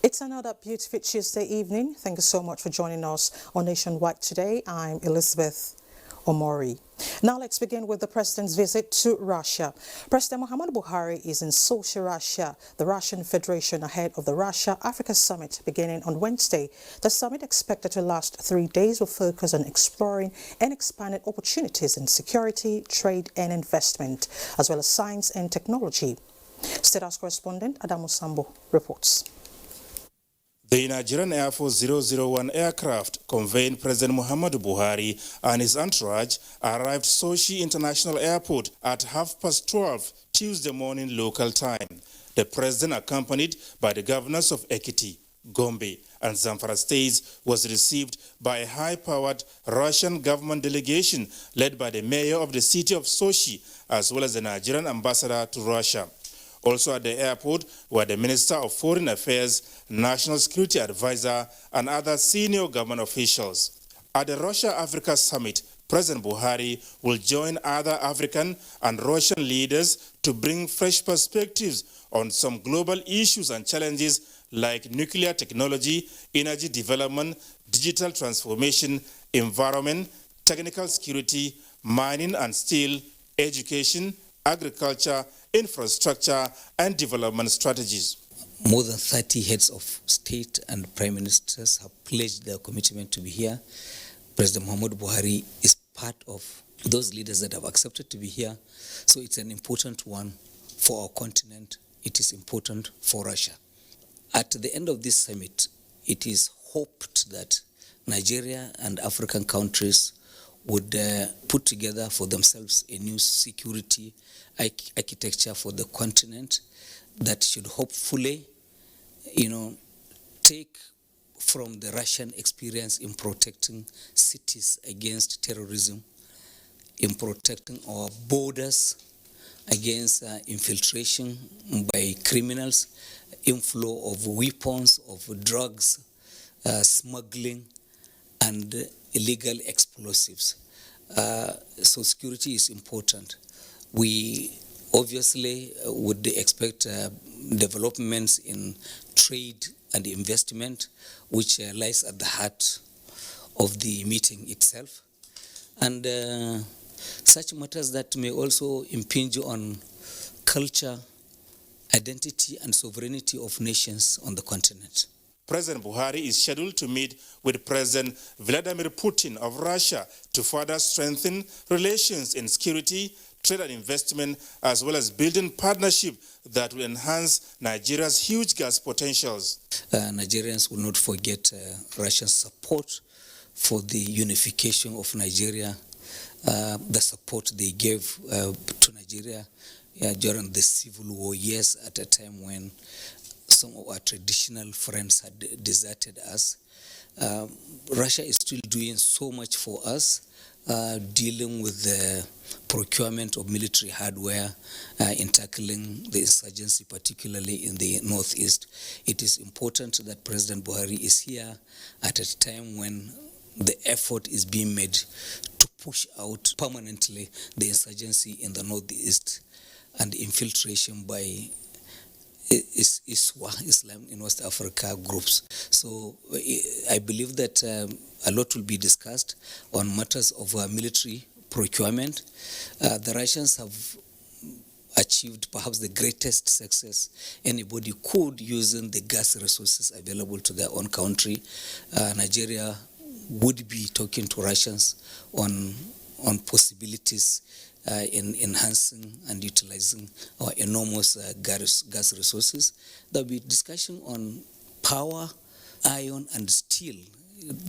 It's another beautiful Tuesday evening. Thank you so much for joining us on Nationwide today. I'm Elizabeth Omori. Now let's begin with the president's visit to Russia. President Muhammadu Buhari is in Sochi, Russia, the Russian Federation, ahead of the Russia-Africa Summit beginning on Wednesday. The summit, expected to last 3 days, will focus on exploring and expanding opportunities in security, trade and investment, as well as science and technology. State House correspondent Adamu Sambo reports. The Nigerian Air Force 001 aircraft conveying President Muhammadu Buhari and his entourage arrived Sochi International Airport at 12:30 Tuesday morning local time. The president, accompanied by the governors of Ekiti, Gombe and Zamfara states, was received by a high-powered Russian government delegation led by the mayor of the city of Sochi as well as the Nigerian ambassador to Russia. Also at the airport were the Minister of Foreign Affairs, National Security Advisor, and other senior government officials. At the Russia-Africa Summit, President Buhari will join other African and Russian leaders to bring fresh perspectives on some global issues and challenges like nuclear technology, energy development, digital transformation, environment, technical security, mining and steel, education, agriculture, infrastructure, and development strategies. More than 30 heads of state and prime ministers have pledged their commitment to be here. President Muhammadu Buhari is part of those leaders that have accepted to be here. So it's an important one for our continent. It is important for Russia. At the end of this summit, it is hoped that Nigeria and African countries would put together for themselves a new security architecture for the continent that should hopefully, take from the Russian experience in protecting cities against terrorism, in protecting our borders against infiltration by criminals, inflow of weapons, of drugs, smuggling, and illegal explosives. So security is important. We obviously would expect developments in trade and investment, which lies at the heart of the meeting itself, and such matters that may also impinge on culture, identity and sovereignty of nations on the continent. President Buhari is scheduled to meet with President Vladimir Putin of Russia to further strengthen relations in security, trade and investment, as well as building partnership that will enhance Nigeria's huge gas potentials. Nigerians will not forget Russian support for the unification of Nigeria, the support they gave to Nigeria during the civil war years, at a time when some of our traditional friends had deserted us. Russia is still doing so much for us, dealing with the procurement of military hardware, in tackling the insurgency, particularly in the northeast. It is important that President Buhari is here at a time when the effort is being made to push out permanently the insurgency in the northeast and infiltration by Islam in West Africa groups. So I believe that a lot will be discussed on matters of military procurement. The Russians have achieved perhaps the greatest success anybody could using the gas resources available to their own country. Nigeria would be talking to Russians on possibilities in enhancing and utilizing our enormous gas resources. There will be discussion on power, iron and steel,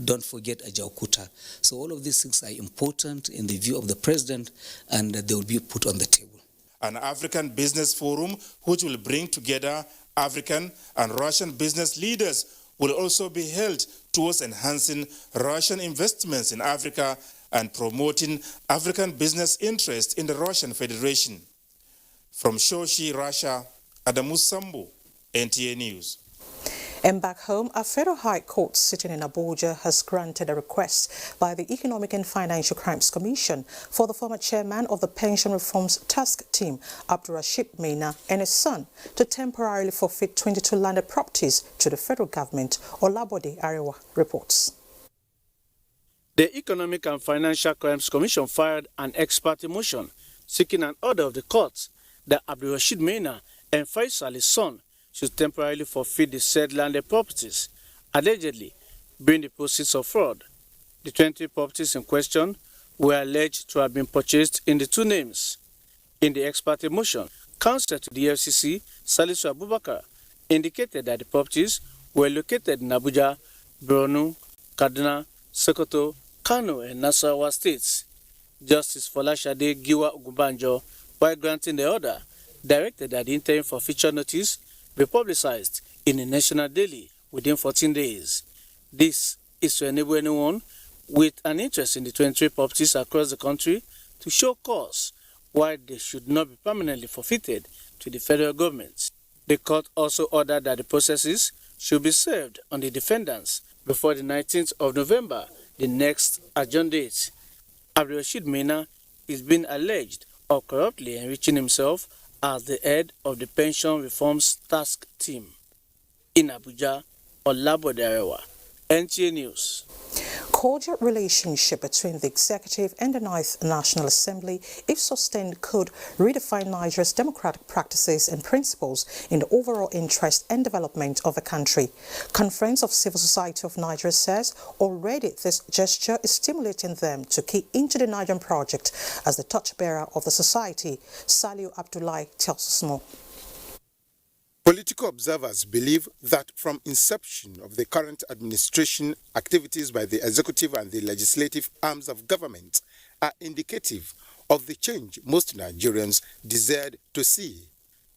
don't forget Ajaokuta. So all of these things are important in the view of the president, and they will be put on the table. An African business forum which will bring together African and Russian business leaders will also be held towards enhancing Russian investments in Africa and promoting African business interests in the Russian Federation. From Sochi, Russia, Adamu Sambu, NTA News. And back home, a federal high court sitting in Abuja has granted a request by the Economic and Financial Crimes Commission for the former chairman of the Pension Reforms Task Team, Abdurrashid Maina, and his son to temporarily forfeit 22 landed properties to the federal government, Olabode Arewa reports. The Economic and Financial Crimes Commission filed an ex parte motion seeking an order of the court that Abdurrashid Maina and Faisal, his son, should temporarily forfeit the said landed properties, allegedly being the proceeds of fraud. The 20 properties in question were alleged to have been purchased in the two names. In the ex parte motion, counsel to the FCC, Salisu Abubakar, indicated that the properties were located in Abuja, Borno, Kaduna, Sokoto, Kano, and Nasarawa states. Justice Folashade Giwa Ogunbanjo, while granting the order, directed that the interim forfeiture notice be publicized in a national daily within 14 days. This is to enable anyone with an interest in the 23 properties across the country to show cause why they should not be permanently forfeited to the federal government. The court also ordered that the processes should be served on the defendants before the 19th of November, the next adjourned date. Abdurrashid Maina is being alleged of corruptly enriching himself as the head of the Pension Reforms Task Team. In Abuja, Olabode Arewa, NTA News. Cordial relationship between the Executive and the 9th National Assembly, if sustained, could redefine Nigeria's democratic practices and principles in the overall interest and development of the country. Conference of Civil Society of Nigeria says already this gesture is stimulating them to key into the Nigerian project as the torchbearer of the society. Saliu Abdullahi tells us more. Political observers believe that from inception of the current administration, activities by the executive and the legislative arms of government are indicative of the change most Nigerians desired to see.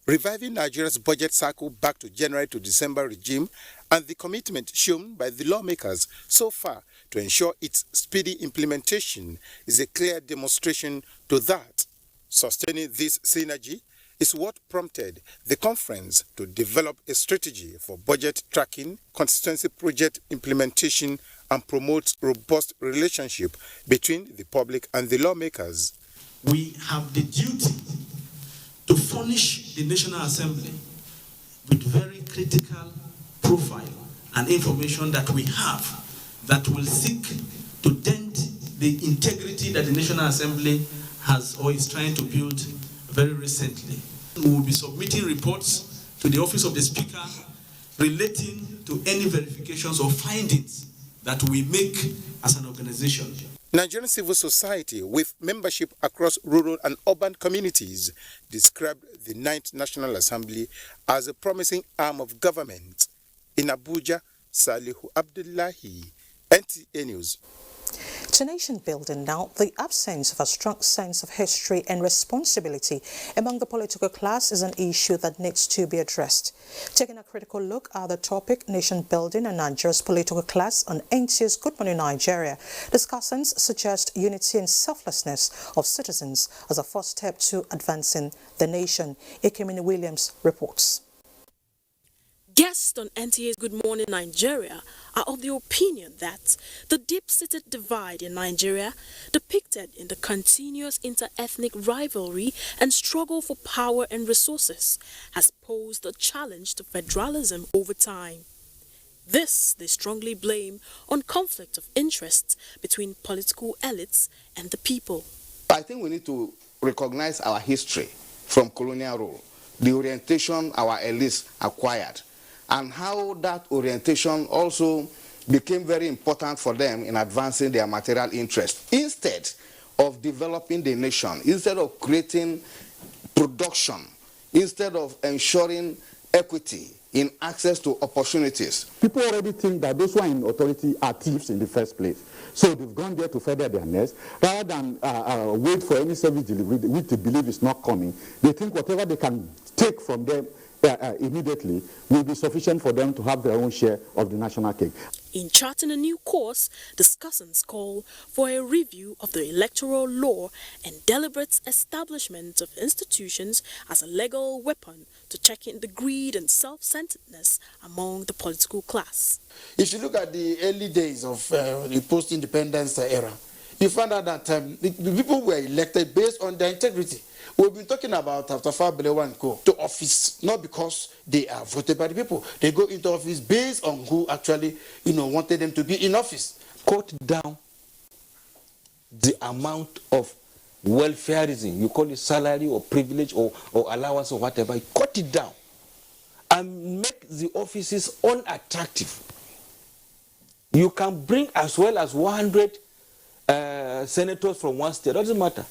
Reviving Nigeria's budget cycle back to January to December regime and the commitment shown by the lawmakers so far to ensure its speedy implementation is a clear demonstration to that. Sustaining this synergy is what prompted the conference to develop a strategy for budget tracking, consistency project implementation, and promote robust relationship between the public and the lawmakers. We have the duty to furnish the National Assembly with very critical profile and information that we have that will seek to dent the integrity that the National Assembly has or is trying to build very recently. We will be submitting reports to the Office of the Speaker relating to any verifications or findings that we make as an organization. Nigerian civil society with membership across rural and urban communities described the 9th National Assembly as a promising arm of government. In Abuja, Salihu Abdullahi, NTA News. To nation building now, the absence of a strong sense of history and responsibility among the political class is an issue that needs to be addressed. Taking a critical look at the topic, nation building and Nigeria's political class on NTA's Good Morning Nigeria, discussants suggest unity and selflessness of citizens as a first step to advancing the nation. Ekemini Williams reports. Guests on NTA's Good Morning Nigeria are of the opinion that the deep-seated divide in Nigeria, depicted in the continuous inter-ethnic rivalry and struggle for power and resources, has posed a challenge to federalism over time. This they strongly blame on conflict of interests between political elites and the people. I think we need to recognize our history from colonial rule, the orientation our elites acquired, and how that orientation also became very important for them in advancing their material interest. Instead of developing the nation, instead of creating production, instead of ensuring equity in access to opportunities. People already think that those who are in authority are thieves in the first place. So they've gone there to feather their nest. Rather than wait for any service delivery, which they believe is not coming, they think whatever they can take from them immediately will be sufficient for them to have their own share of the national cake. In charting a new course, discussants call for a review of the electoral law and deliberate establishment of institutions as a legal weapon to check in the greed and self-centeredness among the political class. If you look at the early days of the post-independence era, you find out that the people were elected based on their integrity. We've been talking about Tafa Belewa and Co. to office, not because they are voted by the people. They go into office based on who actually, wanted them to be in office. Cut down the amount of welfareism, you call it salary or privilege or allowance or whatever, cut it down and make the offices unattractive. You can bring as well as 100 senators from one state, doesn't matter.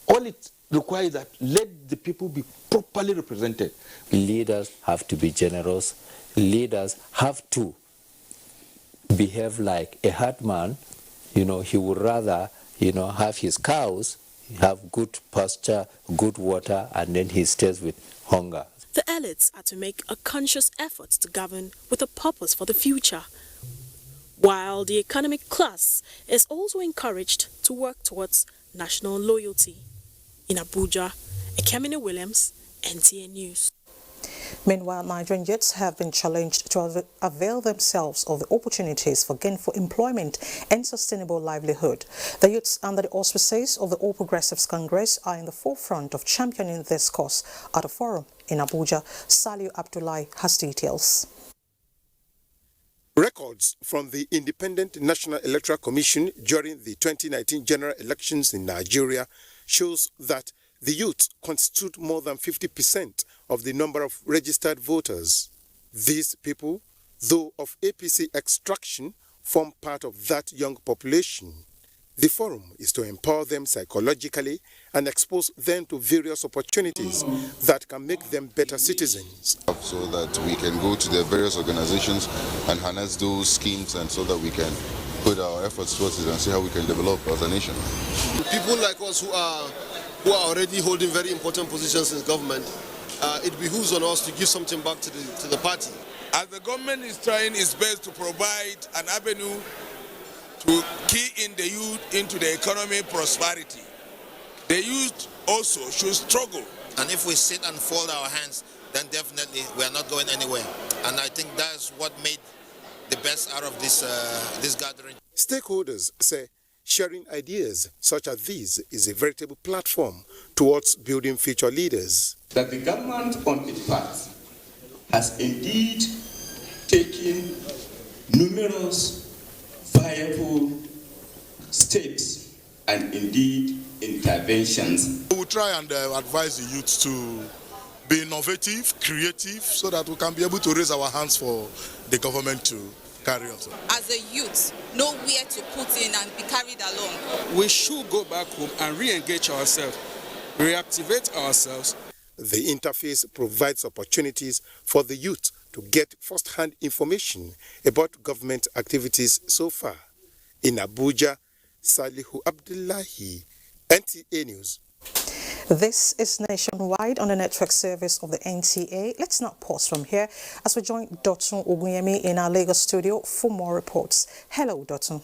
All it requires that let the people be properly represented. Leaders have to be generous. Leaders have to behave like a herdman. He would rather, have his cows, have good pasture, good water, and then he stays with hunger. The elites are to make a conscious effort to govern with a purpose for the future, while the economic class is also encouraged to work towards national loyalty. In Abuja, Ekemini Williams, NTA News. Meanwhile, Nigerian youths have been challenged to avail themselves of the opportunities for gainful employment and sustainable livelihood. The youths under the auspices of the All Progressives Congress are in the forefront of championing this cause at a forum in Abuja. Saliu Abdullahi has details. Records from the Independent National Electoral Commission during the 2019 general elections in Nigeria shows that the youth constitute more than 50% of the number of registered voters. These people, though of APC extraction, form part of that young population. The forum is to empower them psychologically and expose them to various opportunities that can make them better citizens. So that we can go to the various organizations and harness those schemes, and so that we can put our efforts towards it and see how we can develop as a nation. People like us who are already holding very important positions in government, it behooves on us to give something back to the party. As the government is trying its best to provide an avenue to key in the youth into the economic prosperity, the youth also should struggle. And if we sit and fold our hands, then definitely we are not going anywhere. And I think that's what made the best out of this gathering. Stakeholders say sharing ideas such as these is a veritable platform towards building future leaders. That the government on its part has indeed taken numerous viable steps and indeed interventions. We will try and advise the youth to be innovative, creative, so that we can be able to raise our hands for the government to carry on. As a youth, know where to put in and be carried along. We should go back home and re-engage ourselves, reactivate ourselves. The interface provides opportunities for the youth to get first-hand information about government activities so far. In Abuja, Salihu Abdullahi, NTA News. This is nationwide on the network service of the NTA. Let's not pause from here as we join Dotun Ogunyemi in our Lagos studio for more reports. Hello, Dotun.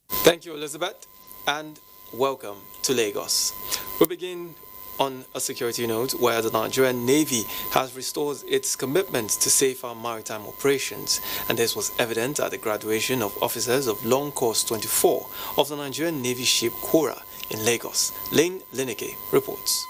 Thank you, Elizabeth, and welcome to Lagos. We begin on a security note where the Nigerian Navy has restored its commitment to safer maritime operations, and this was evident at the graduation of officers of Long Course 24 of the Nigerian Navy ship Kora in Lagos. Lane Lineke reports.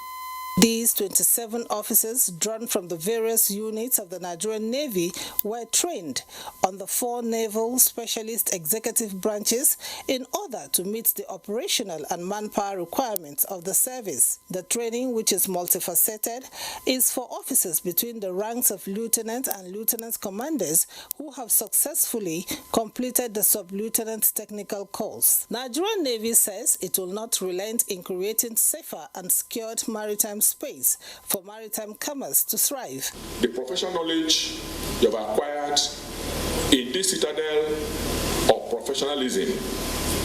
These 27 officers, drawn from the various units of the Nigerian Navy, were trained on the 4 naval specialist executive branches in order to meet the operational and manpower requirements of the service. The training, which is multifaceted, is for officers between the ranks of lieutenant and lieutenant commanders who have successfully completed the sub-lieutenant technical course. Nigerian Navy says it will not relent in creating safer and secured maritime space for maritime commerce to thrive. The professional knowledge you have acquired in this citadel of professionalism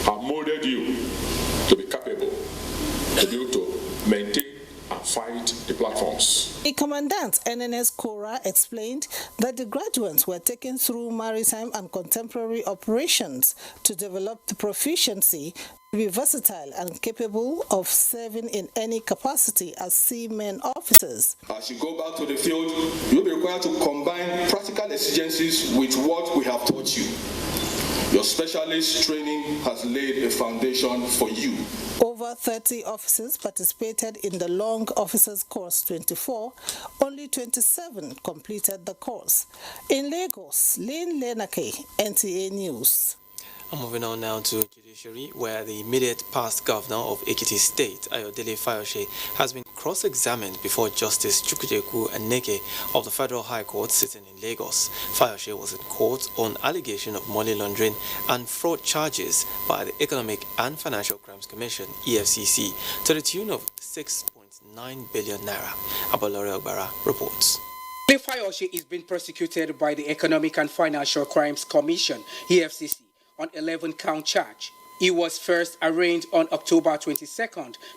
have molded you to be capable to be able to maintain and fight the platforms. The Commandant NNS Kora explained that the graduates were taken through maritime and contemporary operations to develop the proficiency to be versatile and capable of serving in any capacity as seamen officers. As you go back to the field, you'll be required to combine practical exigencies with what we have taught you. Your specialist training has laid a foundation for you. Over 30 officers participated in the Long Officers Course 24. Only 27 completed the course. In Lagos, Lynn Lenake, NTA News. I'm moving on now to Judiciary, where the immediate past governor of Ekiti State, Ayodele Fayose, has been cross-examined before Justice Chukwujeku Aneke of the Federal High Court sitting in Lagos. Fayose was in court on allegation of money laundering and fraud charges by the Economic and Financial Crimes Commission, EFCC, to the tune of 6.9 billion naira. Abolore Ogbara reports. Fayose is being prosecuted by the Economic and Financial Crimes Commission, EFCC, on 11-count charge. He was first arraigned on October 22,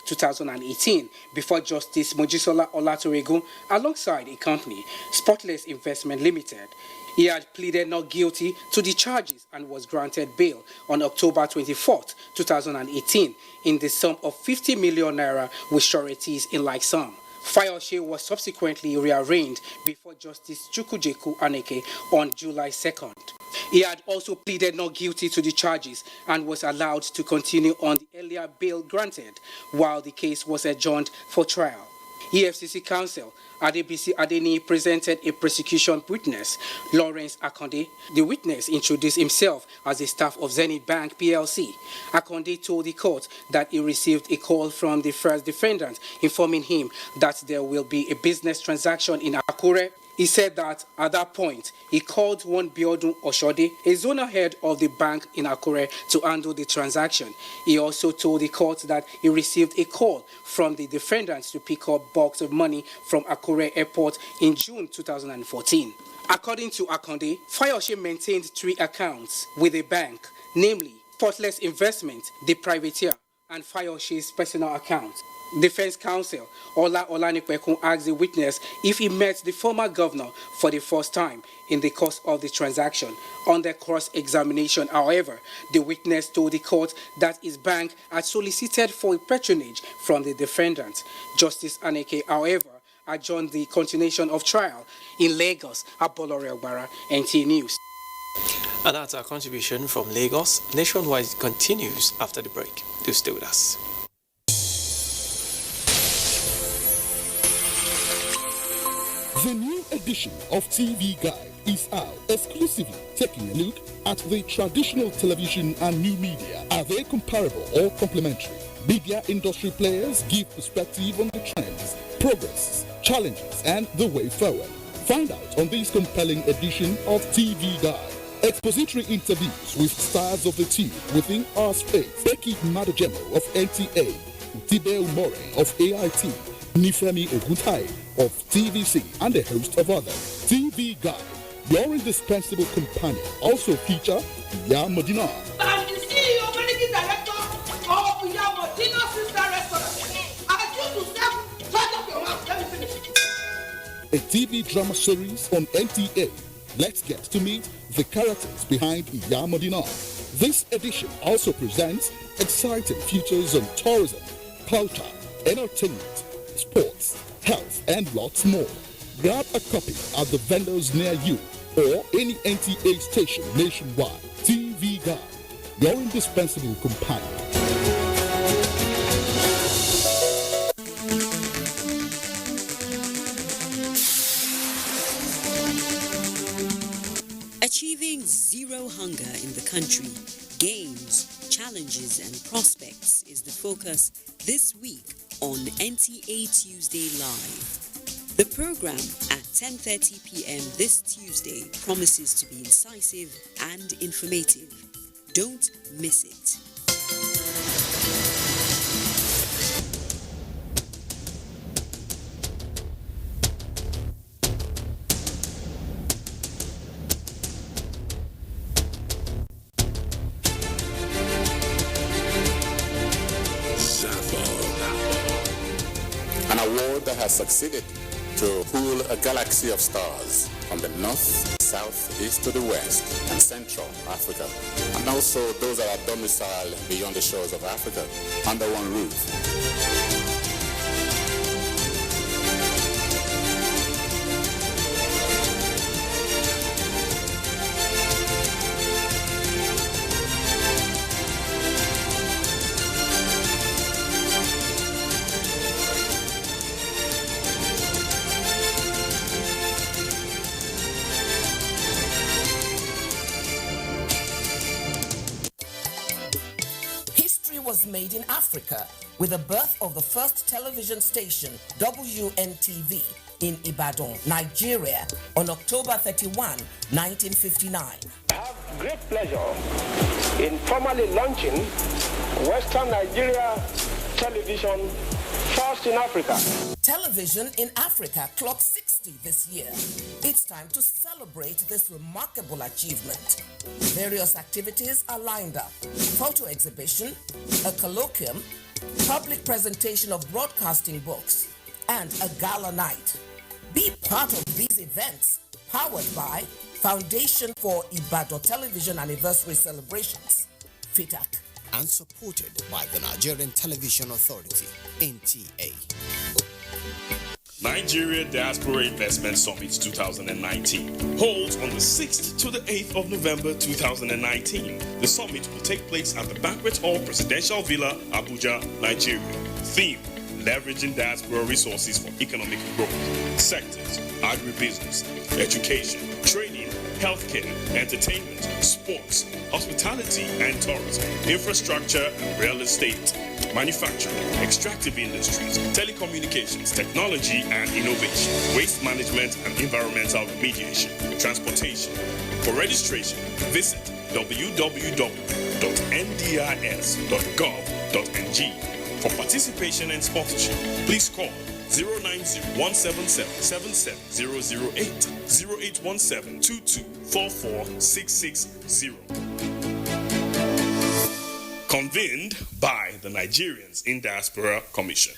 2018, before Justice Mojisola Olatoregu alongside a company, Spotless Investment Limited. He had pleaded not guilty to the charges and was granted bail on October 24, 2018, in the sum of 50 million naira with sureties in like sum. Fayose was subsequently rearraigned before Justice Chukwujeku Aneke on July 2nd. He had also pleaded not guilty to the charges and was allowed to continue on the earlier bail granted while the case was adjourned for trial. EFCC counsel Adebisi Adeni presented a prosecution witness, Lawrence Akonde. The witness introduced himself as a staff of Zenith Bank PLC. Akonde told the court that he received a call from the first defendant informing him that there will be a business transaction in Akure. He said that at that point, he called one Biodun Oshode, a zonal head of the bank in Akure, to handle the transaction. He also told the court that he received a call from the defendants to pick up box of money from Akure Airport in June 2014. According to Akonde, Fayose maintained 3 accounts with the bank, namely Spotless Investment, the privateer, and Fayose's personal account. Defense counsel Ola Olanikwekun asked the witness if he met the former governor for the first time in the course of the transaction. Under cross-examination, however, the witness told the court that his bank had solicited for patronage from the defendant. Justice Aneke, however, adjourned the continuation of trial in Lagos. Abolore Ogbara, NTA News. And that's our contribution from Lagos. Nationwide continues after the break. Do stay with us. The new edition of TV Guide is out, exclusively taking a look at the traditional television and new media. Are they comparable or complementary? Media industry players give perspective on the trends, progress, challenges, and the way forward. Find out on this compelling edition of TV Guide. Expository interviews with stars of the team within our space. Becky Madajemo of NTA, Tibe Umore of AIT, Nifemi Oguntai of TVC, and a host of others. TV Guide, your indispensable companion, also feature Yamadina. I'm the CEO, managing director of Yamadina Sister Restaurant. I choose to serve. Shut up your mouth. Let me finish. A TV drama series on NTA. Let's get to meet the characters behind Yamadina. This edition also presents exciting features on tourism, culture, entertainment, sports, health, and lots more. Grab a copy at the vendors near you or any NTA station nationwide. TV Guide, your indispensable companion. Achieving zero hunger in the country, gains, challenges, and prospects is the focus this week on NTA Tuesday Live. The program at 10:30 p.m. this Tuesday promises to be incisive and informative. Don't miss it. has succeeded to pool a galaxy of stars from the north, south, east to the west, and central Africa, and also those that are domiciled beyond the shores of Africa under one roof. Was made in Africa with the birth of the first television station, WNTV, in Ibadan, Nigeria, on October 31, 1959. I have great pleasure in formally launching Western Nigeria Television, first in Africa. Television in Africa clocked 60 this year. It's time to celebrate this remarkable achievement. Various activities are lined up: photo exhibition, a colloquium, public presentation of broadcasting books, and a gala night. Be part of these events, powered by Foundation for Ibadan Television Anniversary Celebrations, FITAC, and supported by the Nigerian Television Authority, NTA. Nigeria Diaspora Investment Summit 2019 holds on the 6th to the 8th of November 2019. The summit will take place at the Banquet Hall Presidential Villa, Abuja, Nigeria. Theme: leveraging diaspora resources for economic growth. Sectors: agribusiness, education, training, healthcare, entertainment, sports, hospitality and tourism, infrastructure and real estate, manufacturing, extractive industries, telecommunications, technology and innovation, waste management and environmental remediation, transportation. For registration, visit www.ndis.gov.ng. For participation and sponsorship, please call 090-177-77008, 0817-2244-660. Convened by the Nigerians in Diaspora Commission.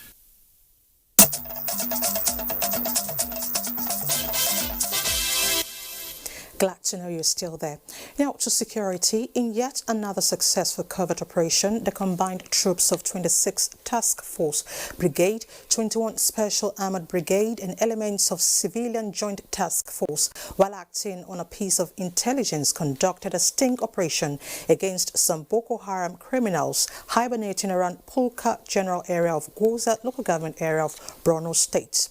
Glad to know you're still there. Now to security. In yet another successful covert operation, the combined troops of 26 Task Force Brigade, 21 Special Armored Brigade and elements of Civilian Joint Task Force, while acting on a piece of intelligence, conducted a sting operation against some Boko Haram criminals hibernating around Pulka General Area of Goza Local Government Area of Borno State.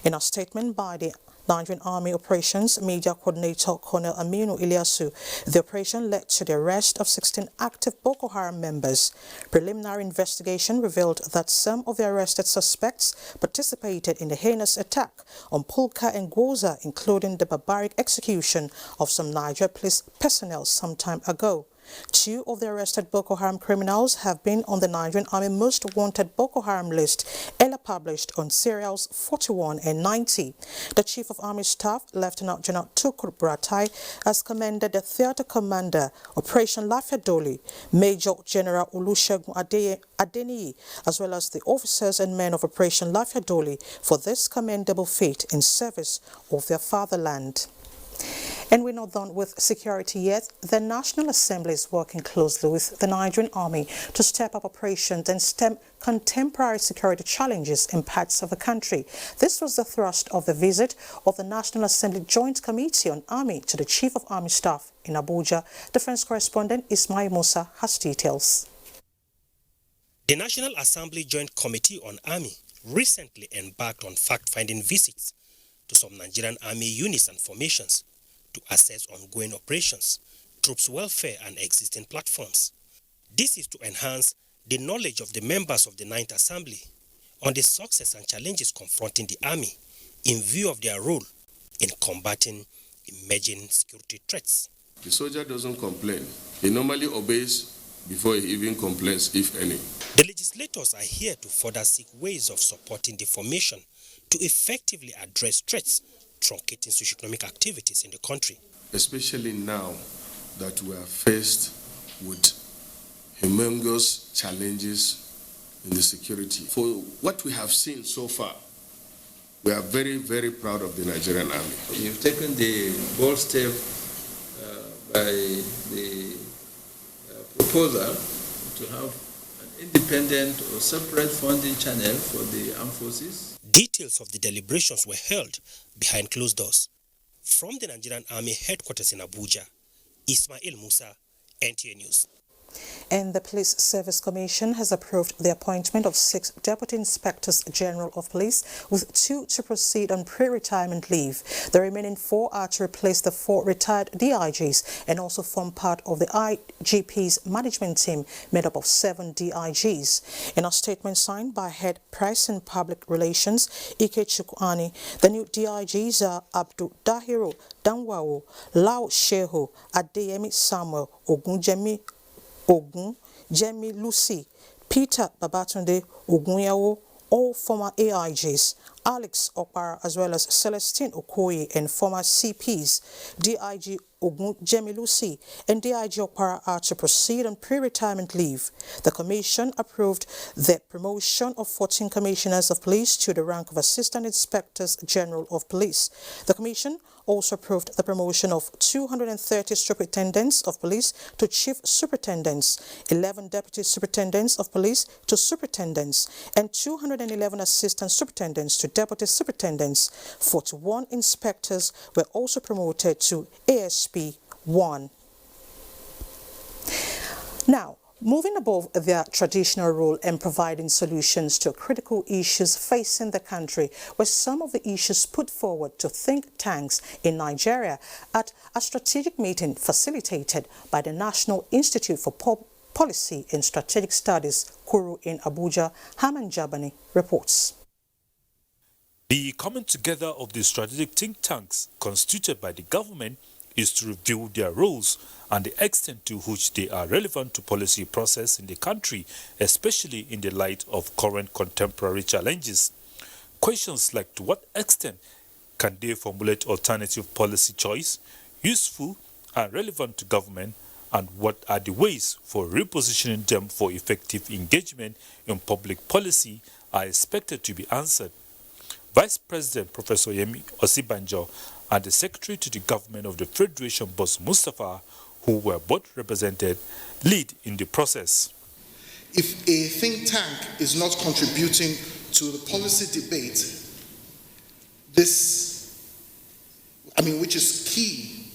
In a statement by the Nigerian Army Operations Media Coordinator Colonel Aminu Ilyasu, the operation led to the arrest of 16 active Boko Haram members. Preliminary investigation revealed that some of the arrested suspects participated in the heinous attack on Pulka and Goza, including the barbaric execution of some Niger police personnel some time ago. 2 of the arrested Boko Haram criminals have been on the Nigerian Army Most Wanted Boko Haram list, earlier published on serials 41 and 90. The Chief of Army Staff, Lieutenant General Tukur Buratai, has commended the Theatre Commander, Operation Lafayette, Major General Olusegun Adeniyi, as well as the officers and men of Operation Lafayette for this commendable feat in service of their fatherland. And we're not done with security yet. The National Assembly is working closely with the Nigerian Army to step up operations and stem contemporary security challenges in parts of the country. This was the thrust of the visit of the National Assembly Joint Committee on Army to the Chief of Army Staff in Abuja. Defense correspondent Ismail Musa has details. The National Assembly Joint Committee on Army recently embarked on fact-finding visits to some Nigerian Army units and formations to assess ongoing operations, troops' welfare and existing platforms. This is to enhance the knowledge of the members of the 9th Assembly on the success and challenges confronting the Army in view of their role in combating emerging security threats. The soldier doesn't complain. He normally obeys before he even complains, if any. The legislators are here to further seek ways of supporting the formation to effectively address threats truncating socioeconomic activities in the country. Especially now that we are faced with humongous challenges in the security. For what we have seen so far, We are very, very proud of the Nigerian Army. You've taken the bold step by the proposal to have an independent or separate funding channel for the armed forces. Details of the deliberations were held behind closed doors. From the Nigerian Army headquarters in Abuja, Ismail Musa, NTA News. And the Police Service Commission has approved the appointment of 6 Deputy Inspectors General of Police, with 2 to proceed on pre-retirement leave. The remaining 4 are to replace the 4 retired DIGs and also form part of the IGP's management team made up of 7 DIGs. In a statement signed by Head Press and Public Relations, Ike Chukwani, the new DIGs are Abdul Dahiru Danwao, Lau Shehu, Adeyemi Samuel, Ogun Jemi Lucy, Peter Babatunde Ogunyawo, all former AIGs, Alex Okpara as well as Celestine Okoye and former CPs, DIG Ogun Jemi Lucy and DIG Okpara are to proceed on pre-retirement leave. The Commission approved the promotion of 14 Commissioners of Police to the rank of Assistant Inspectors General of Police. The Commission also approved the promotion of 230 Superintendents of Police to Chief Superintendents, 11 Deputy Superintendents of Police to Superintendents, and 211 Assistant Superintendents to Deputy Superintendents. 41 Inspectors were also promoted to ASP 1. Now, moving above their traditional role in providing solutions to critical issues facing the country were some of the issues put forward to think tanks in Nigeria at a strategic meeting facilitated by the National Institute for Policy and Strategic Studies, Kuru in Abuja. Haman Jabani reports. The coming together of the strategic think tanks constituted by the government is to review their roles and the extent to which they are relevant to policy process in the country, especially in the light of current contemporary challenges. Questions like to what extent can they formulate alternative policy choice, useful and relevant to government, and what are the ways for repositioning them for effective engagement in public policy are expected to be answered. Vice President Professor Yemi Osibanjo and the Secretary to the Government of the Federation, Boss Mustafa, who were both represented, lead in the process. If a think tank is not contributing to the policy debate, which is key,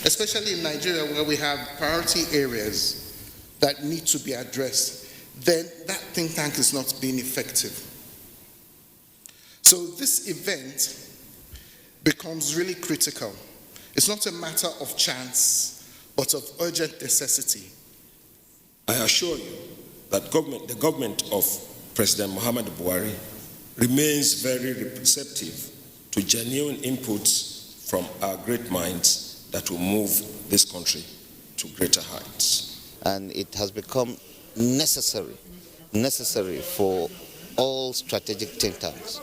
especially in Nigeria where we have priority areas that need to be addressed, then that think tank is not being effective. So this event becomes really critical. It's not a matter of chance, but of urgent necessity. I assure you that the government of President Muhammadu Buhari remains very receptive to genuine inputs from our great minds that will move this country to greater heights. And it has become necessary for all strategic think tanks.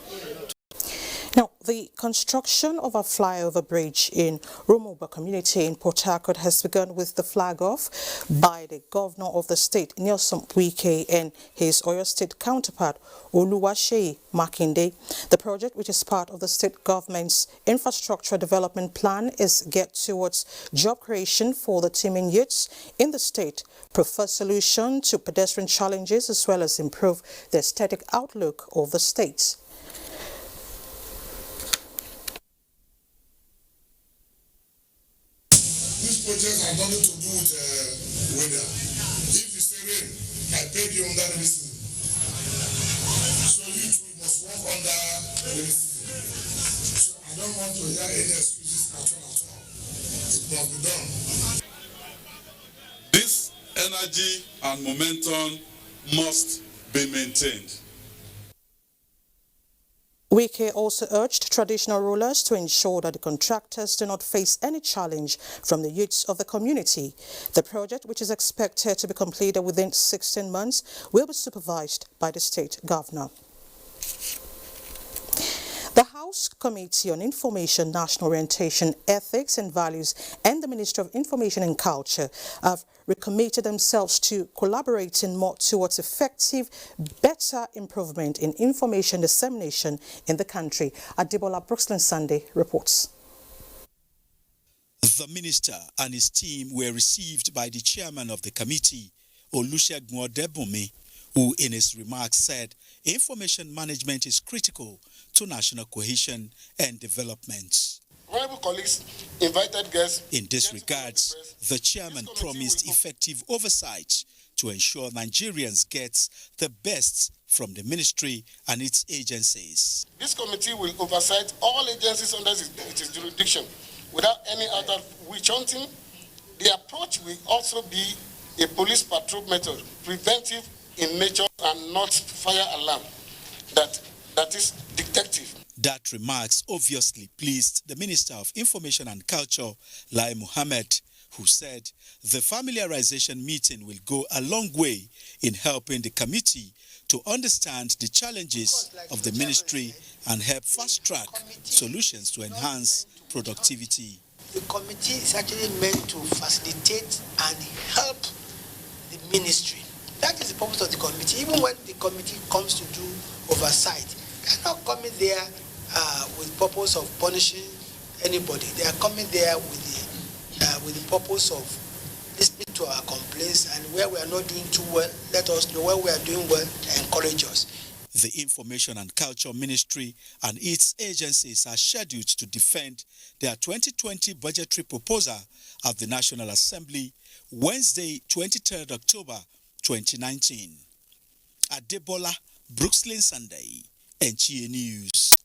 Now, the construction of a flyover bridge in Romoba community in Port Harcourt has begun with the flag off by the governor of the state, Nelson Wike, and his Oyo State counterpart, Oluwaseyi Makinde. The project, which is part of the state government's infrastructure development plan, is geared towards job creation for the teeming youths in the state, prefer solution to pedestrian challenges, as well as improve the aesthetic outlook of the state. This project has nothing to do with weather. If it's rain, I paid you under the season. So you too must work under the season. So I don't want to hear any excuses at all. It must be done. This energy and momentum must be maintained. Wike also urged traditional rulers to ensure that the contractors do not face any challenge from the youths of the community. The project, which is expected to be completed within 16 months, will be supervised by the state governor. The House House Committee on Information, National Orientation, Ethics and Values and the Ministry of Information and Culture have recommitted themselves to collaborating more towards effective, better improvement in information dissemination in the country. Adebola Brooksland Sunday reports. The minister and his team were received by the chairman of the committee, Olusegun Odebunmi, who in his remarks said information management is critical to national cohesion and development. Honorable colleagues, invited guests. In this regard, the chairman promised effective oversight to ensure Nigerians get the best from the ministry and its agencies. This committee will oversight all agencies under its jurisdiction without any other witch hunting. The approach will also be a police patrol method, preventive in nature and not fire alarm, that is detective. That remarks obviously pleased the Minister of Information and Culture, Lai Mohammed, who said the familiarization meeting will go a long way in helping the committee to understand the challenges of the ministry and help fast-track solutions to enhance productivity. The committee is actually meant to facilitate and help the ministry. That is the purpose of the committee. Even when the committee comes to do oversight, they are not coming there with the purpose of punishing anybody. They are coming there with the purpose of listening to our complaints, and where we are not doing too well, let us know. Where we are doing well, encourage us. The Information and Culture Ministry and its agencies are scheduled to defend their 2020 budgetary proposal at the National Assembly Wednesday, 23rd October 2019. Adebola Brooksland Sunday, NTA News.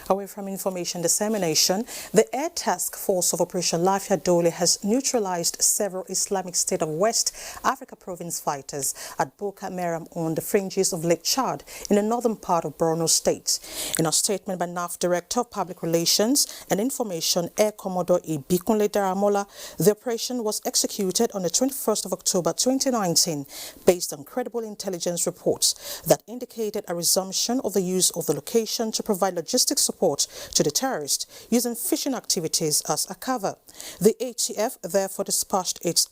Away from information dissemination, the Air Task Force of Operation Lafia Dole has neutralized several Islamic State of West Africa province fighters at Boka Meram on the fringes of Lake Chad in the northern part of Borno State. In a statement by NAF Director of Public Relations and Information, Air Commodore Ibikunle Daramola, the operation was executed on the 21st of October 2019 based on credible intelligence reports that indicated a resumption of the use of the location to provide logistics support to the terrorists using fishing activities as a cover. The ATF therefore dispatched its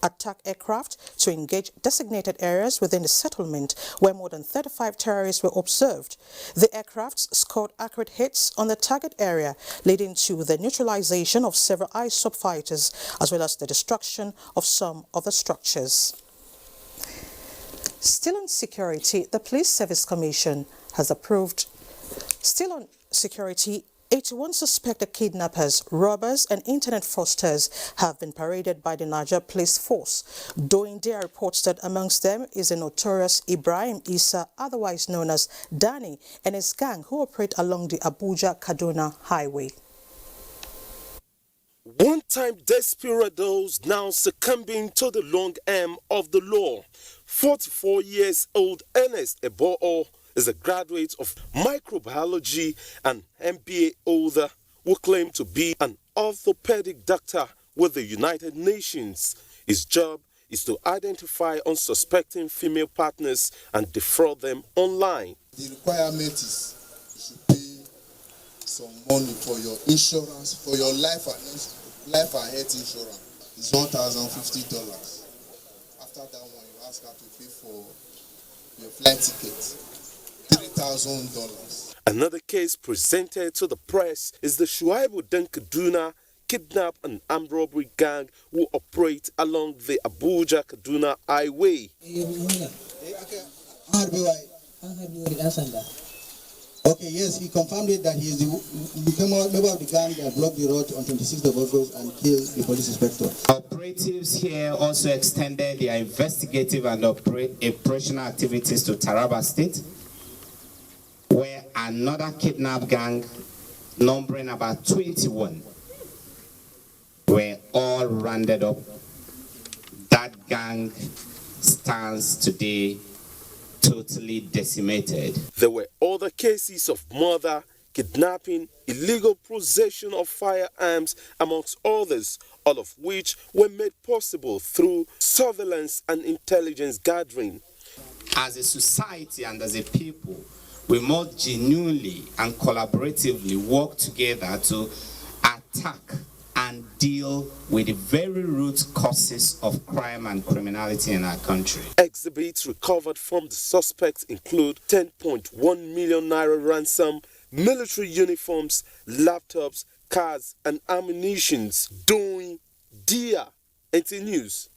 attack aircraft to engage designated areas within the settlement where more than 35 terrorists were observed. The aircrafts scored accurate hits on the target area, leading to the neutralization of several ISOP fighters as well as the destruction of some of the structures. Still on security, the Police Service Commission has approved. Still on security, 81 suspected kidnappers, robbers and internet fraudsters have been paraded by the Niger Police Force. Doing their reports that amongst them is the notorious Ibrahim Issa, otherwise known as Danny, and his gang who operate along the Abuja-Kaduna highway. One-time desperados now succumbing to the long arm of the law. 44-year-old Ernest Ebo'o is a graduate of microbiology and MBA holder who claimed to be an orthopedic doctor with the United Nations. His job is to identify unsuspecting female partners and defraud them online. The requirement is you should pay some money for your insurance, for your life and health insurance. It's $1,050. After that one, you ask her to pay for your flight ticket. $3,000. Another case presented to the press is the Shuaibu Kaduna kidnap and armed robbery gang who operate along the Abuja-Kaduna highway. Okay, yes, he confirmed it that he is the member of the gang that blocked the road on 26th of August and killed the police inspector. Operatives here also extended their investigative and operational activities to Taraba State, where another kidnap gang numbering about 21 were all rounded up. That gang stands today totally decimated. There were other cases of murder, kidnapping, illegal possession of firearms, amongst others, all of which were made possible through surveillance and intelligence gathering. As a society and as a people, we must genuinely and collaboratively work together to attack and deal with the very root causes of crime and criminality in our country. Exhibits recovered from the suspects include 10.1 million naira ransom, military uniforms, laptops, cars, and ammunitions. Doing Dia NT News.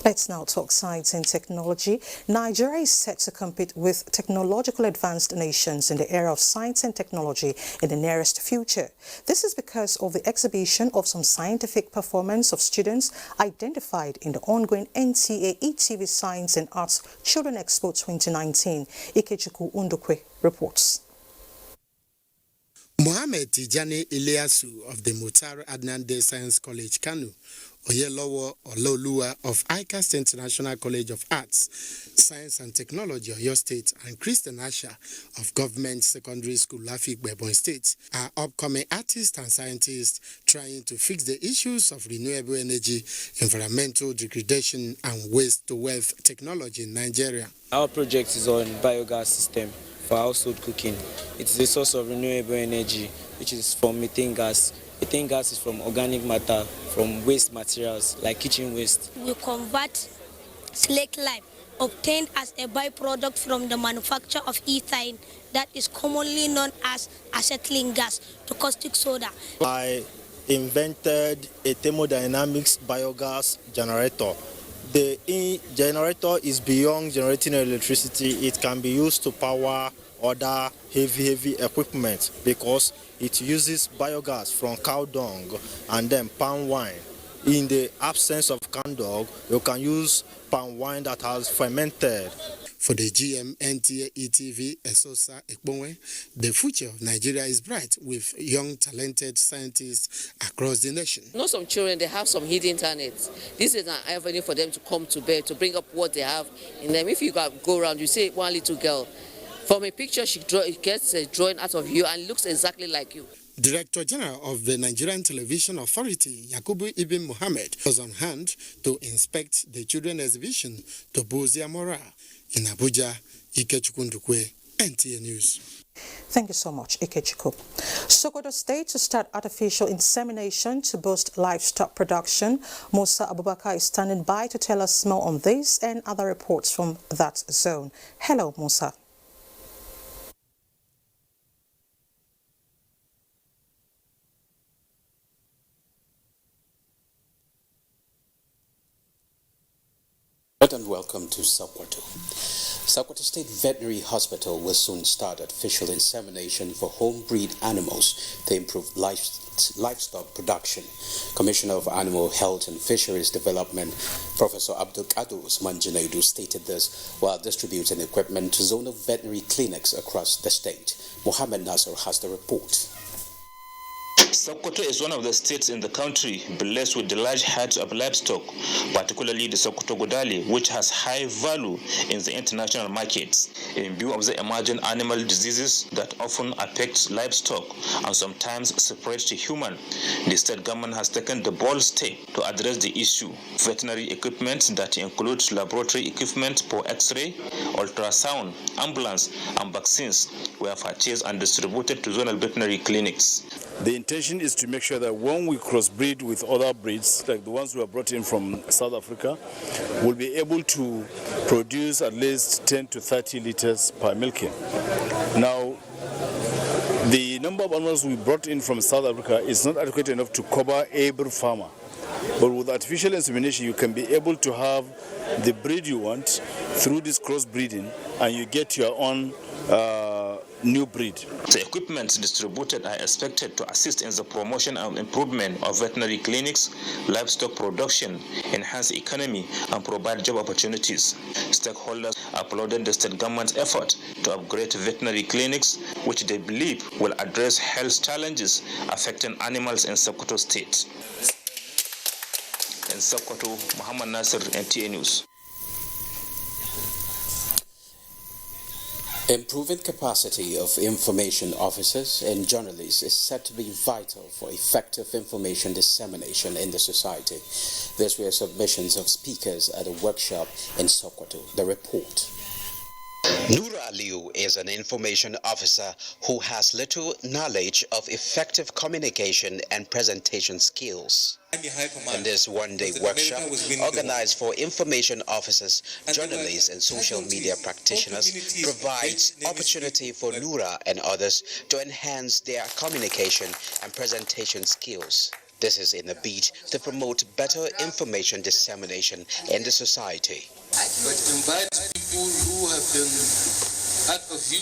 Let's now talk science and technology. Nigeria is set to compete with technologically advanced nations in the area of science and technology in the nearest future. This is because of the exhibition of some scientific performance of students identified in the ongoing NTA ETV Science and Arts Children Expo 2019. Ikechukwu Undukwe reports. Mohammed Tijani Iliasu of the Mutare Adnan Day Science College, Kano, Oyelowo Ololuwa of ICAST International College of Arts, Science and Technology, Oyo State, and Christian Asha of Government Secondary School, Lafik, Ebonyi State, are upcoming artists and scientists trying to fix the issues of renewable energy, environmental degradation, and waste-to-wealth technology in Nigeria. Our project is on biogas system for household cooking. It is a source of renewable energy, which is from methane gas. Methane gas is from organic matter, from waste materials like kitchen waste. We convert slake lime obtained as a byproduct from the manufacture of ethane, that is commonly known as acetylene gas, to caustic soda. I invented a thermodynamics biogas generator. The generator is beyond generating electricity. It can be used to power other heavy equipment because it uses biogas from cow dung and then palm wine. In the absence of cow dung, you can use palm wine that has fermented. For the GMNTA ETV Esosa Ekponwe, the future of Nigeria is bright with young talented scientists across the nation. You know, some children, they have some hidden talents. This is an avenue for them to come to bear, to bring up what they have in them. If you go around, you see one little girl, from a picture she gets a drawing out of you and looks exactly like you. Director General of the Nigerian Television Authority, Yakubu Ibn Mohammed, was on hand to inspect the children exhibition to boost their morale. In Abuja, Ikechukwu Undukwe, NTA News. Thank you so much, Ikechukwu. Sokoto State to start artificial insemination to boost livestock production. Musa Abubakar is standing by to tell us more on this and other reports from that zone. Hello, Musa. And welcome to Sokoto. Sokoto State Veterinary Hospital will soon start artificial insemination for home-breed animals to improve livestock production. Commissioner of Animal Health and Fisheries Development, Professor Abdul Qadir Usman Junaidu, stated this while distributing equipment to zonal veterinary clinics across the state. Mohammed Nasser has the report. Sokoto is one of the states in the country blessed with the large herds of livestock, particularly the Sokoto Godali, which has high value in the international markets. In view of the emerging animal diseases that often affect livestock and sometimes spread to human, the state government has taken the bold step to address the issue. Veterinary equipment that includes laboratory equipment for X-ray, ultrasound, ambulance, and vaccines were purchased and distributed to zonal veterinary clinics. The intention is to make sure that when we crossbreed with other breeds, like the ones we have brought in from South Africa, we'll be able to produce at least 10 to 30 liters per milking. Now, the number of animals we brought in from South Africa is not adequate enough to cover every farmer. But with artificial insemination, you can be able to have the breed you want through this crossbreeding, and you get your own new breed. The equipment distributed are expected to assist in the promotion and improvement of veterinary clinics, livestock production, enhance economy, and provide job opportunities. Stakeholders applauded the state government's effort to upgrade veterinary clinics, which they believe will address health challenges affecting animals in Sokoto State. In Sokoto, Muhammad Nasir, NTA News. Improving capacity of information officers and journalists is said to be vital for effective information dissemination in the society. These were submissions of speakers at a workshop in Sokoto. The report. Nura Aliu is an information officer who has little knowledge of effective communication and presentation skills. In this one-day workshop, organized for information officers, journalists, and social media practitioners, provides opportunity for Nura and others to enhance their communication and presentation skills. This is in a bid to promote better information dissemination in the society. But invite people who have been part of you,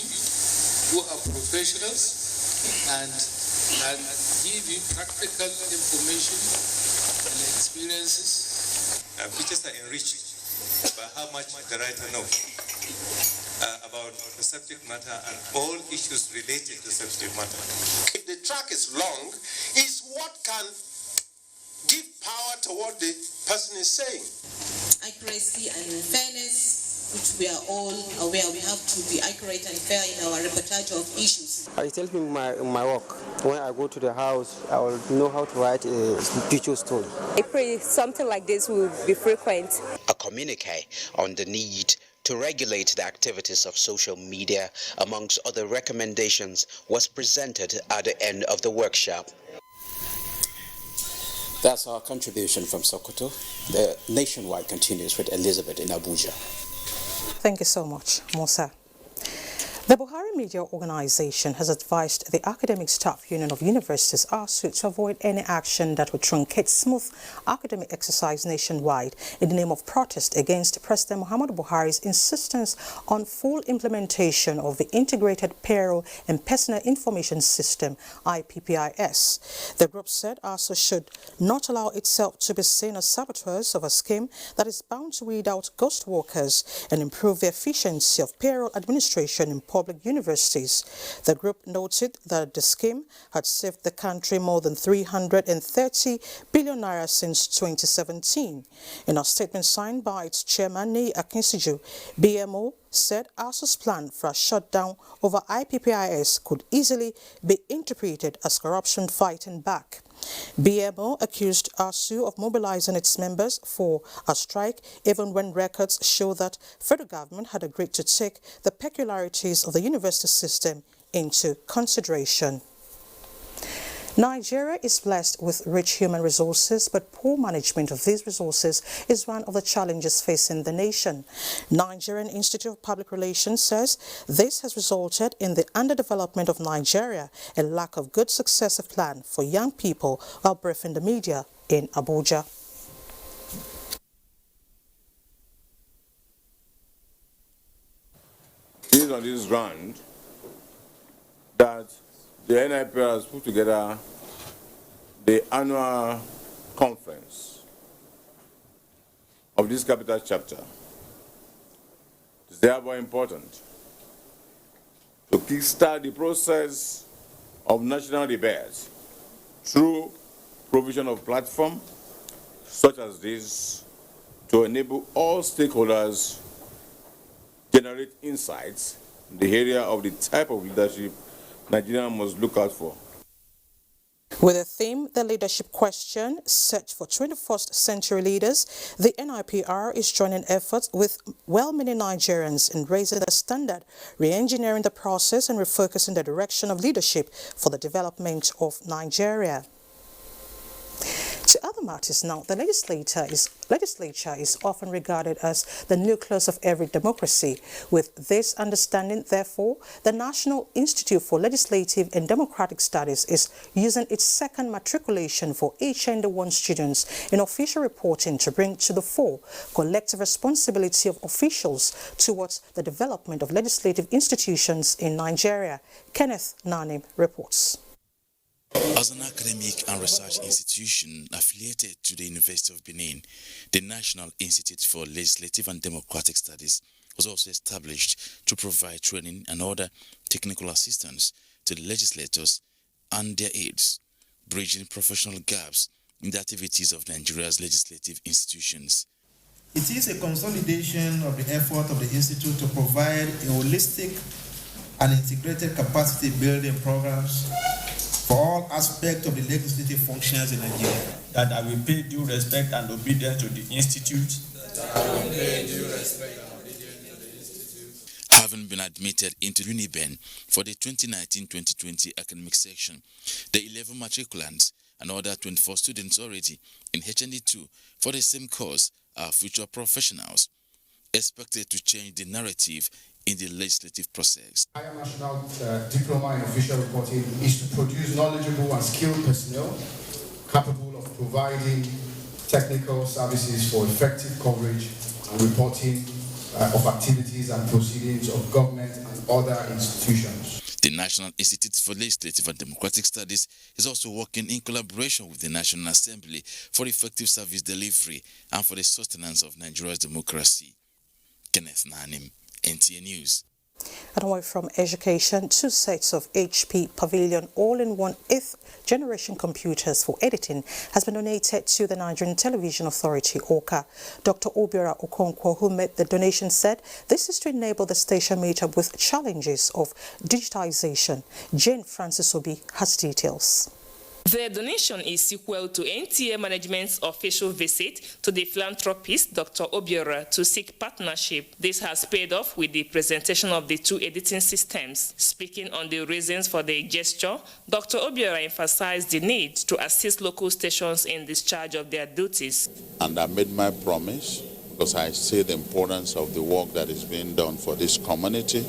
who are professionals, and can give you practical information and experiences. Pictures are enriched by how much the writer knows about the subject matter and all issues related to subject matter. If the track is long, is what can give power to what the person is saying. Accuracy and fairness, which we are all aware we have to be accurate and fair in our reportage of issues. It helps me in my work. When I go to the house, I will know how to write a picture story. I pray something like this will be frequent. A communique on the need to regulate the activities of social media, amongst other recommendations, was presented at the end of the workshop. That's our contribution from Sokoto. The Nationwide continues with Elizabeth in Abuja. Thank you so much, Musa. The Buhari Media Organization has advised the Academic Staff Union of Universities ASU to avoid any action that would truncate smooth academic exercise nationwide in the name of protest against President Muhammadu Buhari's insistence on full implementation of the Integrated Payroll and Personal Information System, IPPIS. The group said ASU should not allow itself to be seen as saboteurs of a scheme that is bound to weed out ghost workers and improve the efficiency of payroll administration in public universities. The group noted that the scheme had saved the country more than 330 billion naira since 2017. In a statement signed by its chairman, Nei Akinsiju, BMO said ASU's plan for a shutdown over IPPIS could easily be interpreted as corruption fighting back. BMO accused ASU of mobilizing its members for a strike even when records show that federal government had agreed to take the peculiarities of the university system into consideration. Nigeria is blessed with rich human resources, but poor management of these resources is one of the challenges facing the nation. Nigerian Institute of Public Relations says this has resulted in the underdevelopment of Nigeria, a lack of good successive plan for young people, while briefing the media in Abuja. It is on this ground that the NIP has put together the annual conference of this capital chapter. It is therefore important to kickstart the process of national debate through provision of platform such as this to enable all stakeholders generate insights in the area of the type of leadership Nigeria must look out for. With the theme, the leadership question, search for 21st century leaders, the NIPR is joining efforts with well-meaning Nigerians in raising the standard, re-engineering the process and refocusing the direction of leadership for the development of Nigeria. To other matters now, the legislature is often regarded as the nucleus of every democracy. With this understanding, therefore, the National Institute for Legislative and Democratic Studies is using its second matriculation for HND1 students in official reporting to bring to the fore collective responsibility of officials towards the development of legislative institutions in Nigeria. Kenneth Nanim reports. As an academic and research institution affiliated to the University of Benin, the National Institute for Legislative and Democratic Studies was also established to provide training and other technical assistance to the legislators and their aides, bridging professional gaps in the activities of Nigeria's legislative institutions. It is a consolidation of the effort of the Institute to provide a holistic and integrated capacity building programs for all aspects of the legislative functions in Nigeria. That I will pay due respect and obedience to the Institute. haven't been admitted into Uniben for the 2019-2020 academic section. The 11 matriculants and other 24 students already in HND2 for the same course are future professionals, expected to change the narrative in the legislative process. Higher National Diploma in Official Reporting is to produce knowledgeable and skilled personnel capable of providing technical services for effective coverage and reporting of activities and proceedings of government and other institutions. The National Institute for Legislative and Democratic Studies is also working in collaboration with the National Assembly for effective service delivery and for the sustenance of Nigeria's democracy. Kenneth Nanim, NTA News. And away from education, 2 sets of HP Pavilion all-in-one 8th generation computers for editing has been donated to the Nigerian Television Authority, ORCA. Dr. Obiora Okonkwo, who made the donation, said this is to enable the station meet up with challenges of digitization. Jane Francis Obi has details. The donation is sequel to NTA management's official visit to the philanthropist Dr. Obiora to seek partnership. This has paid off with the presentation of the 2 editing systems. Speaking on the reasons for the gesture, Dr. Obiora emphasized the need to assist local stations in discharge of their duties. And I made my promise because I see the importance of the work that is being done for this community.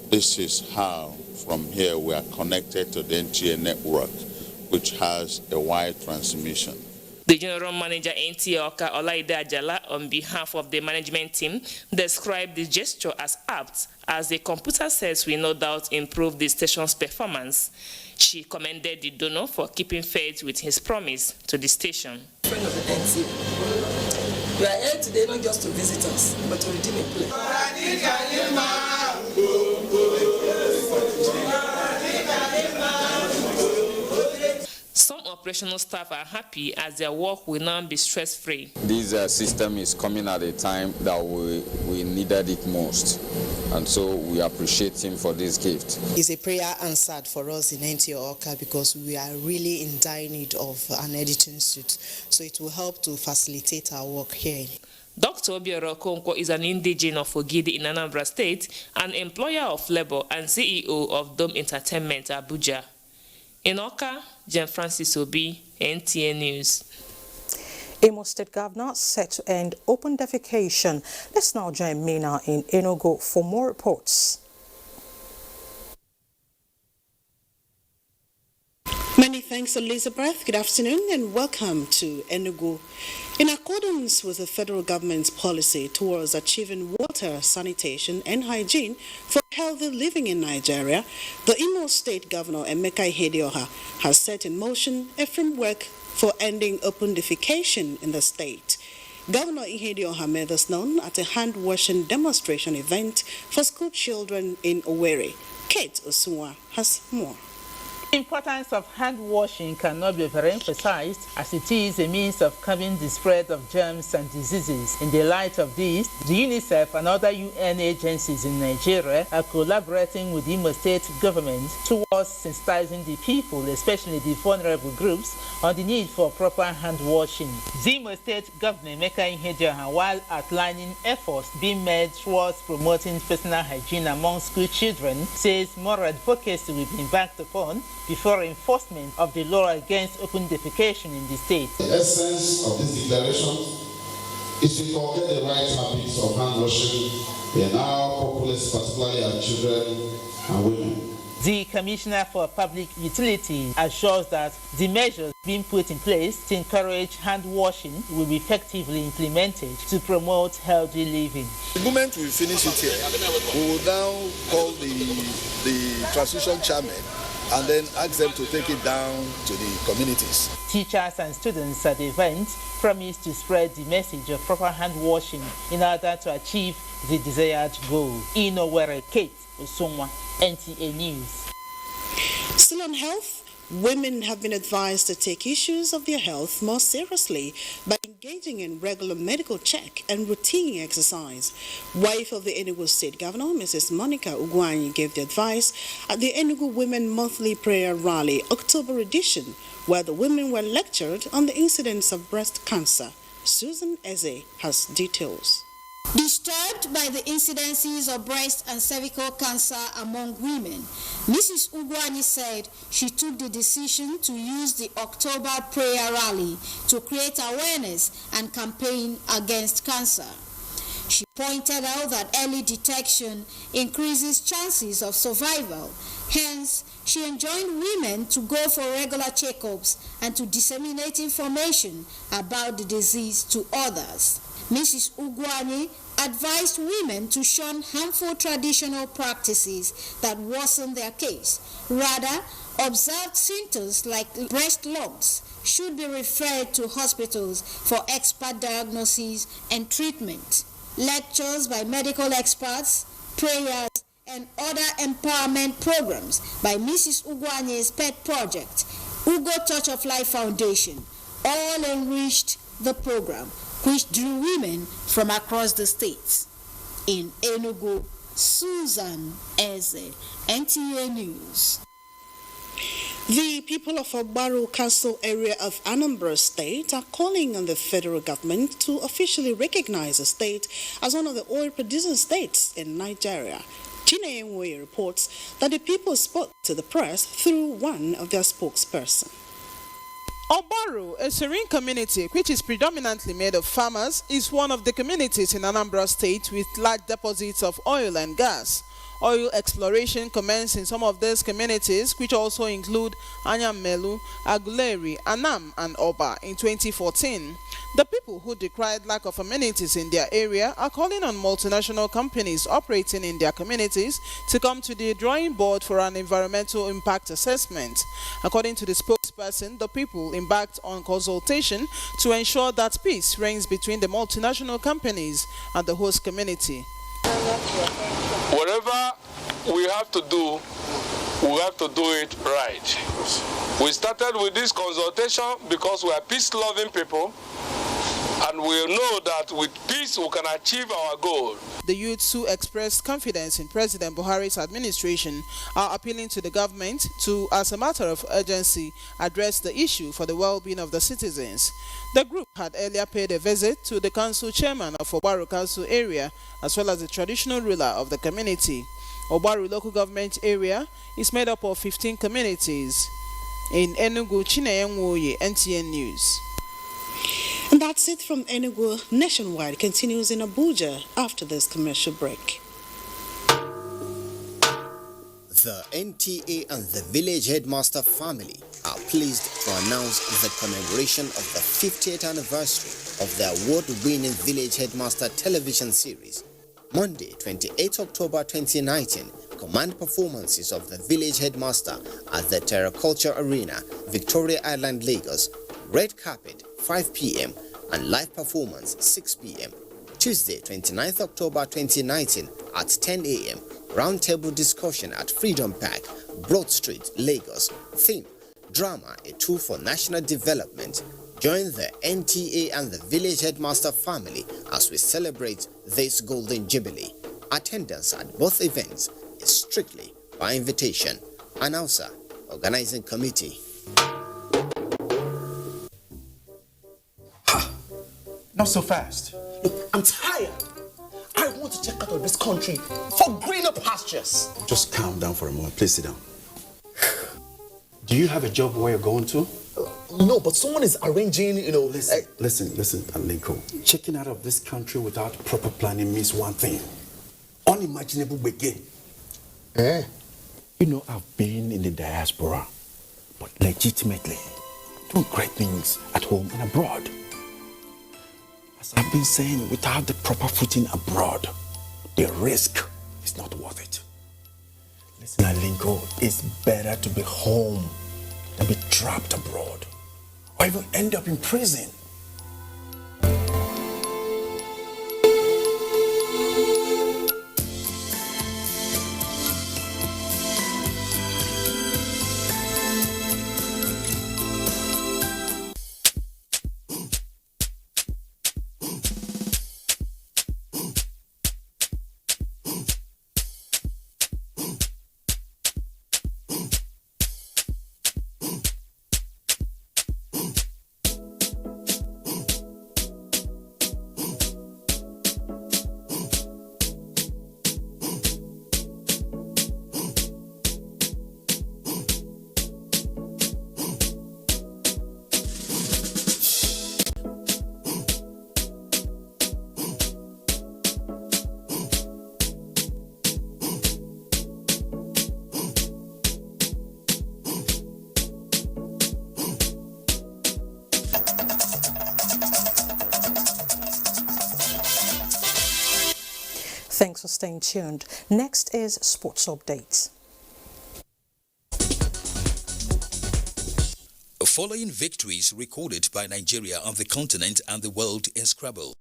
This is how, from here, we are connected to the NTA network, which has a wide transmission. The General Manager NTA Oka Olaide Ajala, on behalf of the management team, described the gesture as apt, as the computer sets will no doubt improve the station's performance. She commended the donor for keeping faith with his promise to the station. Friend of the NTA, you are here today not just to visit us, but to redeem a plea. Some operational staff are happy as their work will now be stress-free. This system is coming at a time that we needed it most, and so we appreciate him for this gift. It's a prayer answered for us in NTA Oka because we are really in dire need of an editing suite, so it will help to facilitate our work here. Dr. Obiora Okonkwo is an indigene of Ogidi in Anambra State, an employer of labor and CEO of Dome Entertainment, Abuja. In Oka, Jane Francis Obi, NTA News. Imo State Governor set to end open defecation. Let's now join Mina in Enugu for more reports. Many thanks, Elizabeth. Good afternoon and welcome to Enugu. In accordance with the federal government's policy towards achieving water, sanitation and hygiene for healthy living in Nigeria, the Imo State Governor Emeka Ihedioha has set in motion a framework for ending open defecation in the state. Governor Ihedioha made this known at a hand-washing demonstration event for school children in Owerri. Kate Osunwa has more. The importance of hand washing cannot be overemphasized, as it is a means of curbing the spread of germs and diseases. In the light of this, the UNICEF and other UN agencies in Nigeria are collaborating with the Imo State government towards sensitizing the people, especially the vulnerable groups, on the need for proper hand washing. The Imo State Governor Emeka Ihedioha, while outlining efforts being made towards promoting personal hygiene among school children, says more advocacy will be embarked upon before enforcement of the law against open defecation in the state. The essence of this declaration is to forget the right habits of hand washing in our populace, particularly our children and women. The Commissioner for Public Utilities assures that the measures being put in place to encourage hand washing will be effectively implemented to promote healthy living. The moment we finish it here, we will now call the transition chairman and then ask them to take it down to the communities. Teachers and students at the event promised to spread the message of proper hand washing in order to achieve the desired goal. In Owerri, Kate Osumwa, NTA News. Still on health, women have been advised to take issues of their health more seriously by engaging in regular medical check and routine exercise. Wife of the Enugu State Governor, Mrs. Monica Ugwanyi, gave the advice at the Enugu Women Monthly Prayer Rally October edition, where the women were lectured on the incidence of breast cancer. Susan Eze has details. Disturbed by the incidences of breast and cervical cancer among women, Mrs. Ugwani said she took the decision to use the October prayer rally to create awareness and campaign against cancer. She pointed out that early detection increases chances of survival. Hence, she enjoined women to go for regular checkups and to disseminate information about the disease to others. Mrs. Ugwani advised women to shun harmful traditional practices that worsen their case. Rather, observed symptoms like breast lumps should be referred to hospitals for expert diagnosis and treatment. Lectures by medical experts, prayers, and other empowerment programs by Mrs. Ugwani's pet project, Ugo Touch of Life Foundation, all enriched the program, which drew women from across the states. In Enugu, Susan Eze, NTA News. The people of Obaru Council area of Anambra State are calling on the federal government to officially recognize the state as one of the oil-producing states in Nigeria. Chinenwe reports that the people spoke to the press through one of their spokespersons. Obaru, a serene community which is predominantly made of farmers, is one of the communities in Anambra State with large deposits of oil and gas. Oil exploration commenced in some of these communities, which also include Anyamelu, Aguleri, Anam, and Oba in 2014. The people who decried lack of amenities in their area are calling on multinational companies operating in their communities to come to the drawing board for an environmental impact assessment. According to the spokesperson, the people embarked on consultation to ensure that peace reigns between the multinational companies and the host community. Whatever we have to do it right. We started with this consultation because we are peace-loving people, and we know that with peace we can achieve our goal. The youths who expressed confidence in President Buhari's administration are appealing to the government to, as a matter of urgency, address the issue for the well-being of the citizens. The group had earlier paid a visit to the council chairman of Obaru Council area, as well as the traditional ruler of the community. Obaru local government area is made up of 15 communities. In Enugu, Chinenwe, NTA News. And that's it from Enugu. Nationwide continues in Abuja after this commercial break. The NTA and the village headmaster family are pleased to announce the commemoration of the 50th anniversary of the award-winning Village Headmaster television series. Monday, 28 October 2019, command performances of the Village Headmaster at the Terraculture Arena, Victoria Island, Lagos. Red carpet, 5 p.m. and live performance, 6 p.m. Tuesday, 29th October 2019 at 10 a.m. Roundtable discussion at Freedom Park, Broad Street, Lagos. Theme: Drama, a tool for national development. Join the NTA and the Village Headmaster family as we celebrate this Golden Jubilee. Attendance at both events is strictly by invitation. Announcer, Organizing Committee. Not so fast. Look, I'm tired. I want to check out of this country for greener pastures. Just calm down for a moment. Please sit down. Do you have a job where you're going to? No, but someone is arranging, Listen, Alinko. Checking out of this country without proper planning means one thing. Unimaginable begin. I've been in the diaspora, but legitimately doing great things at home and abroad. As I've been saying, without the proper footing abroad, the risk is not worth it. Listen, Alinko, it's better to be home than be trapped abroad, or even end up in prison. Thanks for staying tuned. Next is Sports Updates. Following victories recorded by Nigeria on the continent and the world in Scrabble,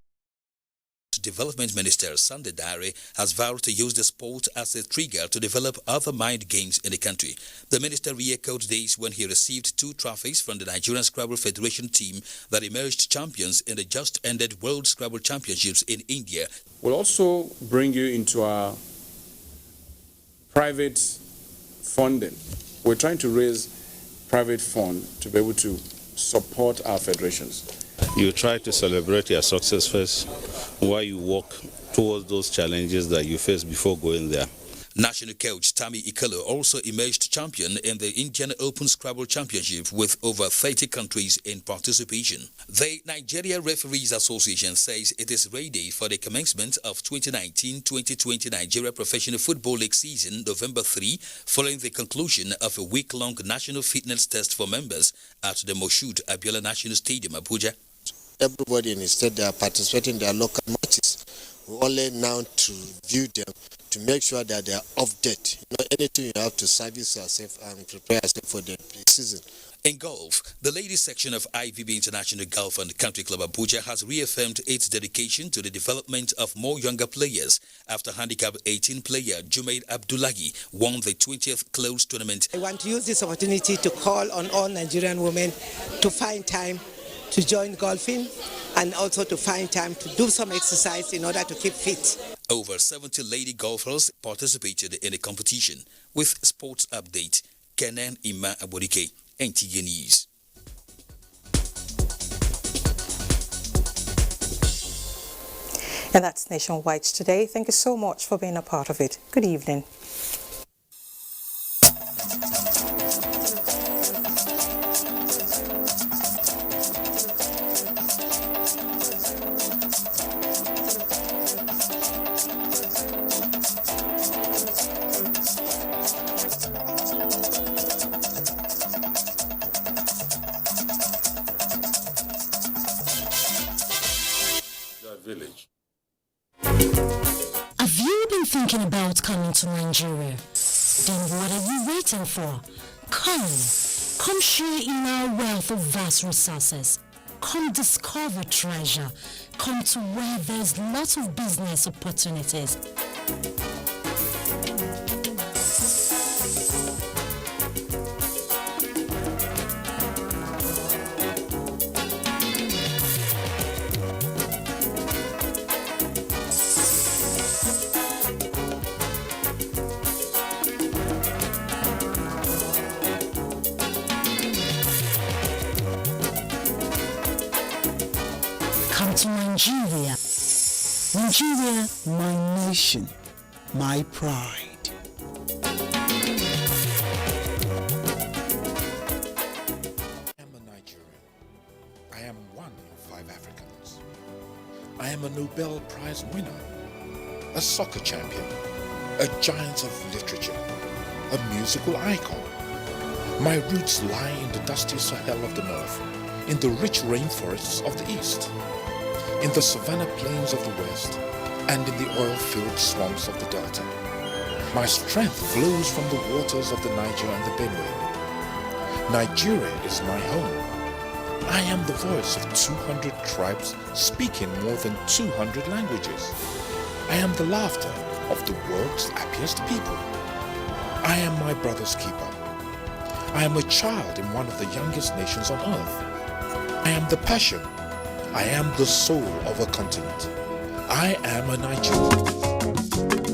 Development Minister Sunday Dare has vowed to use the sport as a trigger to develop other mind games in the country. The minister re-echoed this when he received 2 trophies from the Nigerian Scrabble Federation team that emerged champions in the just-ended World Scrabble Championships in India. We'll also bring you into our private funding. We're trying to raise private fund to be able to support our federations. You try to celebrate your success first while you walk towards those challenges that you face before going there. National coach Tammy Ikelo also emerged champion in the Indian Open Scrabble Championship with over 30 countries in participation. The Nigeria Referees Association says it is ready for the commencement of 2019-2020 Nigeria Professional Football League season November 3, following the conclusion of a week-long national fitness test for members at the Moshood Abiola National Stadium, Abuja. Everybody in the state, they are participating in their local matches. We only now to view them to make sure that they are off date. You know, anything you have to service yourself and prepare yourself for the season. In golf, the ladies section of IVB International Golf and Country Club Abuja has reaffirmed its dedication to the development of more younger players after handicap 18 player Jumaid Abdullahi won the 20th closed tournament. I want to use this opportunity to call on all Nigerian women to find time to join golfing and also to find time to do some exercise in order to keep fit. Over 70 lady golfers participated in the competition. With Sports Update, Kenan Ima Abodike, NTA News. And that's Nationwide today. Thank you so much for being a part of it. Good evening. Village. Have you been thinking about coming to Nigeria? Then what are you waiting for? Come share in our wealth of vast resources. Come discover treasure. Come to where there's lots of business opportunities. To Nigeria. Nigeria, my nation, my pride. I am a Nigerian. I am one of 5 Africans. I am a Nobel Prize winner, a soccer champion, a giant of literature, a musical icon. My roots lie in the dusty Sahel of the north, in the rich rainforests of the east, in the savanna plains of the west, and in the oil-filled swamps of the delta. My strength flows from the waters of the Niger and the Benue. Nigeria is my home. I am the voice of 200 tribes speaking more than 200 languages. I am the laughter of the world's happiest people. I am my brother's keeper. I am a child in one of the youngest nations on earth. I am the passion. I am the soul of a continent. I am a Nigerian.